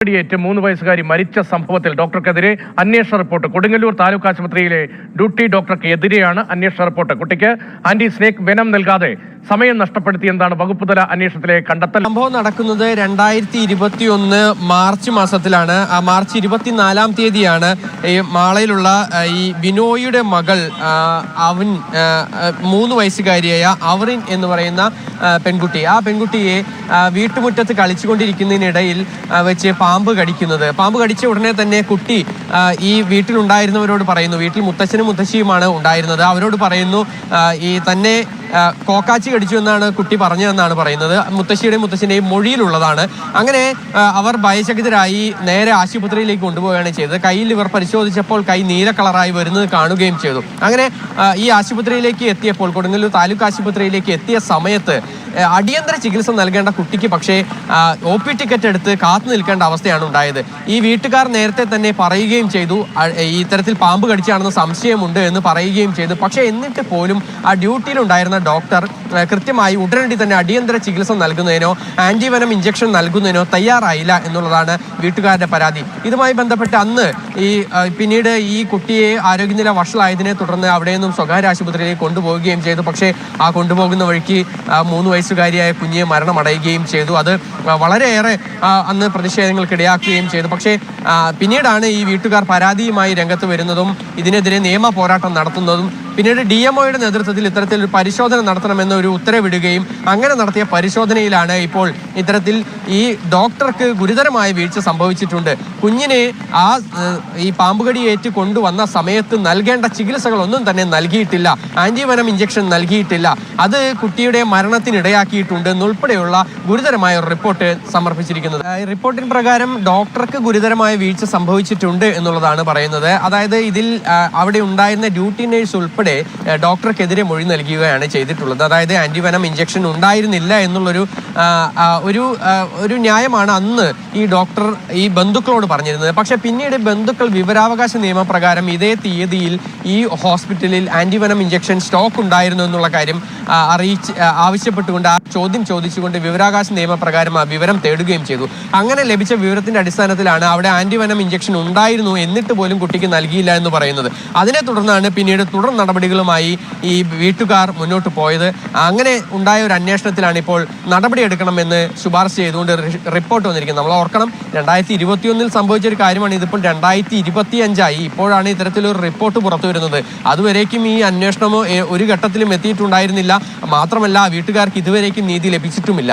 േറ്റ് 3 വയസ്സുകാരി മരിച്ച സംഭവത്തിൽ ഡോക്ടർക്കെതിരെ അന്വേഷണ റിപ്പോർട്ട്. കൊടുങ്ങല്ലൂർ താലൂക്ക് ആശുപത്രിയിലെ ഡ്യൂട്ടി ഡോക്ടർക്ക് എതിരെയാണ് അന്വേഷണ റിപ്പോർട്ട്. കുട്ടിക്ക് ആന്റി സ്നേക് വെനം നൽകാതെ സമയം നഷ്ടപ്പെടുത്തിയെന്നാണ് വകുപ്പുതല അന്വേഷണത്തിലെ കണ്ടെത്തൽ. സംഭവം നടക്കുന്നത് 2021 മാർച്ച് മാസത്തിലാണ്. മാർച്ച് 24-ാം തീയതിയാണ് ഈ മാളയിലുള്ള ഈ ബിനോയിയുടെ മകൾ അവൻ 3 വയസ്സുകാരിയായ അവറിൻ എന്ന് പറയുന്ന പെൺകുട്ടി, ആ പെൺകുട്ടിയെ വീട്ടുമുറ്റത്ത് കളിച്ചുകൊണ്ടിരിക്കുന്നതിനിടയിൽ വെച്ച് പാമ്പ് കടിച്ച ഉടനെ തന്നെ കുട്ടി ഈ വീട്ടിലുണ്ടായിരുന്നവരോട് പറയുന്നു, വീട്ടിൽ മുത്തച്ഛനും മുത്തശ്ശിയുമാണ് ഉണ്ടായിരുന്നത്, അവരോട് പറയുന്നു ഈ തന്നെ കോക്കാച്ചി കടിച്ചു എന്നാണ് കുട്ടി പറഞ്ഞതെന്നാണ് പറയുന്നത്. മുത്തശ്ശിയുടെയും മൊഴിയിലുള്ളതാണ്. അങ്ങനെ അവർ ഭയചകിതരായി നേരെ ആശുപത്രിയിലേക്ക് കൊണ്ടുപോവുകയാണ് ചെയ്തത്. കയ്യിൽ ഇവർ പരിശോധിച്ചപ്പോൾ കൈ നീല കളറായി വരുന്നത് കാണുകയും ചെയ്തു. അങ്ങനെ ഈ ആശുപത്രിയിലേക്ക് എത്തിയപ്പോൾ, കൊടുങ്ങല്ലൂർ താലൂക്ക് ആശുപത്രിയിലേക്ക് എത്തിയ സമയത്ത് അടിയന്തര ചികിത്സ നൽകേണ്ട കുട്ടിക്ക് പക്ഷേ OP ടിക്കറ്റ് എടുത്ത് കാത്തു നിൽക്കേണ്ട അവസ്ഥയാണ് ഉണ്ടായത്. ഈ വീട്ടുകാർ നേരത്തെ തന്നെ പറയുകയും ചെയ്തു, ഇത്തരത്തിൽ പാമ്പ് കടിച്ചാണെന്ന് സംശയമുണ്ട് എന്ന് പറയുകയും ചെയ്തു. പക്ഷേ എന്നിട്ട് പോലും ആ ഡ്യൂട്ടിയിലുണ്ടായിരുന്ന ഡോക്ടർ കൃത്യമായി ഉടനടി തന്നെ അടിയന്തര ചികിത്സ നൽകുന്നതിനോ ആന്റിവെനം ഇഞ്ചക്ഷൻ നൽകുന്നതിനോ തയ്യാറായില്ല എന്നുള്ളതാണ് വീട്ടുകാരുടെ പരാതി. ഇതുമായി ബന്ധപ്പെട്ട് അന്ന് പിന്നീട് ഈ കുട്ടിയെ ആരോഗ്യനില വഷളായതിനെ തുടർന്ന് അവിടെ നിന്നും സ്വകാര്യ ആശുപത്രിയിലേക്ക് കൊണ്ടുപോവുകയും ചെയ്തു. പക്ഷേ ആ കൊണ്ടുപോകുന്ന വഴിക്ക് 3 വയസ്സുകാരിയായ കുഞ്ഞിയെ മരണമടയുകയും ചെയ്തു. അത് വളരെയേറെ അന്ന് പ്രതിഷേധങ്ങൾക്കിടയാക്കുകയും ചെയ്തു. പക്ഷേ പിന്നീടാണ് ഈ വീട്ടുകാർ പരാതിയുമായി രംഗത്ത് വരുന്നതും ഇതിനെതിരെ നിയമ പോരാട്ടം നടത്തുന്നതും. പിന്നീട് DMOയുടെ നേതൃത്വത്തിൽ ഇത്തരത്തിലൊരു പരിശോധന നടത്തണമെന്ന ഒരു ഉത്തരവിടുകയും അങ്ങനെ നടത്തിയ പരിശോധനയിലാണ് ഇപ്പോൾ ഇത്തരത്തിൽ ഈ ഡോക്ടർക്ക് ഗുരുതരമായ വീഴ്ച സംഭവിച്ചിട്ടുണ്ട്. കുഞ്ഞിനെ ഈ പാമ്പുകടി ഏറ്റ് കൊണ്ടുവന്ന സമയത്ത് നൽകേണ്ട ചികിത്സകളൊന്നും തന്നെ നൽകിയിട്ടില്ല, ആന്റിവെനം ഇഞ്ചക്ഷൻ നൽകിയിട്ടില്ല, അത് കുട്ടിയുടെ മരണത്തിനിടയാക്കിയിട്ടുണ്ട് എന്നുൾപ്പെടെയുള്ള ഗുരുതരമായ ഒരു റിപ്പോർട്ട് സമർപ്പിച്ചിരിക്കുന്നത്. ഈ റിപ്പോർട്ടിന് പ്രകാരം ഡോക്ടർക്ക് ഗുരുതരമായ വീഴ്ച സംഭവിച്ചിട്ടുണ്ട് എന്നുള്ളതാണ് പറയുന്നത്. അതായത് ഇതിൽ അവിടെ ഉണ്ടായിരുന്ന ഡ്യൂട്ടി നേഴ്സ് ഉൾപ്പെടെ ഡോക്ടർക്കെതിരെ മൊഴി നൽകുകയാണ് ചെയ്തിട്ടുള്ളത്. അതായത് ആന്റിവെനം ഇഞ്ചക്ഷൻ ഉണ്ടായിരുന്നില്ല എന്നുള്ളൊരു ഒരു ന്യായമാണ് അന്ന് ഈ ഡോക്ടർ ഈ ബന്ധുക്കളോട് പറഞ്ഞിരുന്നത്. പക്ഷെ പിന്നീട് ബന്ധുക്കൾ വിവരാവകാശ നിയമപ്രകാരം ഇതേ തീയതിയിൽ ഈ ഹോസ്പിറ്റലിൽ ആന്റിവെനം ഇഞ്ചക്ഷൻ സ്റ്റോക്ക് ഉണ്ടായിരുന്നു എന്നുള്ള കാര്യം ആവശ്യപ്പെട്ടുകൊണ്ട് ആ ചോദ്യം ചോദിച്ചുകൊണ്ട് വിവരാവകാശ നിയമപ്രകാരം ആ വിവരം തേടുകയും ചെയ്തു. അങ്ങനെ ലഭിച്ച വിവരത്തിന്റെ അടിസ്ഥാനത്തിലാണ് അവിടെ ആന്റിവെനം ഇഞ്ചക്ഷൻ ഉണ്ടായിരുന്നു എന്നിട്ട് പോലും കുട്ടിക്ക് നൽകിയില്ല എന്ന് പറയുന്നത്. അതിനെ തുടർന്നാണ് പിന്നീട് തുടർ നടപടികളുമായി ഈ വീട്ടുകാർ മുന്നോട്ട് പോയത്. അങ്ങനെ ഉണ്ടായ ഒരു അന്വേഷണത്തിലാണ് ഇപ്പോൾ നടപടിയെടുക്കണമെന്ന് ശുപാർശ ചെയ്തുകൊണ്ട് റിപ്പോർട്ട് വന്നിരിക്കുന്നത്. നമ്മൾ ഓർക്കണം, 2021 സംഭവിച്ച ഒരു കാര്യമാണ്. ഇതിപ്പോൾ 2025 ഇപ്പോഴാണ് ഇത്തരത്തിലൊരു റിപ്പോർട്ട് പുറത്തു വരുന്നത്. അതുവരേക്കും ഈ അന്വേഷണമോ ഒരു ഘട്ടത്തിലും എത്തിയിട്ടുണ്ടായിരുന്നില്ല. മാത്രമല്ല വീട്ടുകാർക്ക് ഇതുവരേക്കും നീതി ലഭിച്ചിട്ടുമില്ല.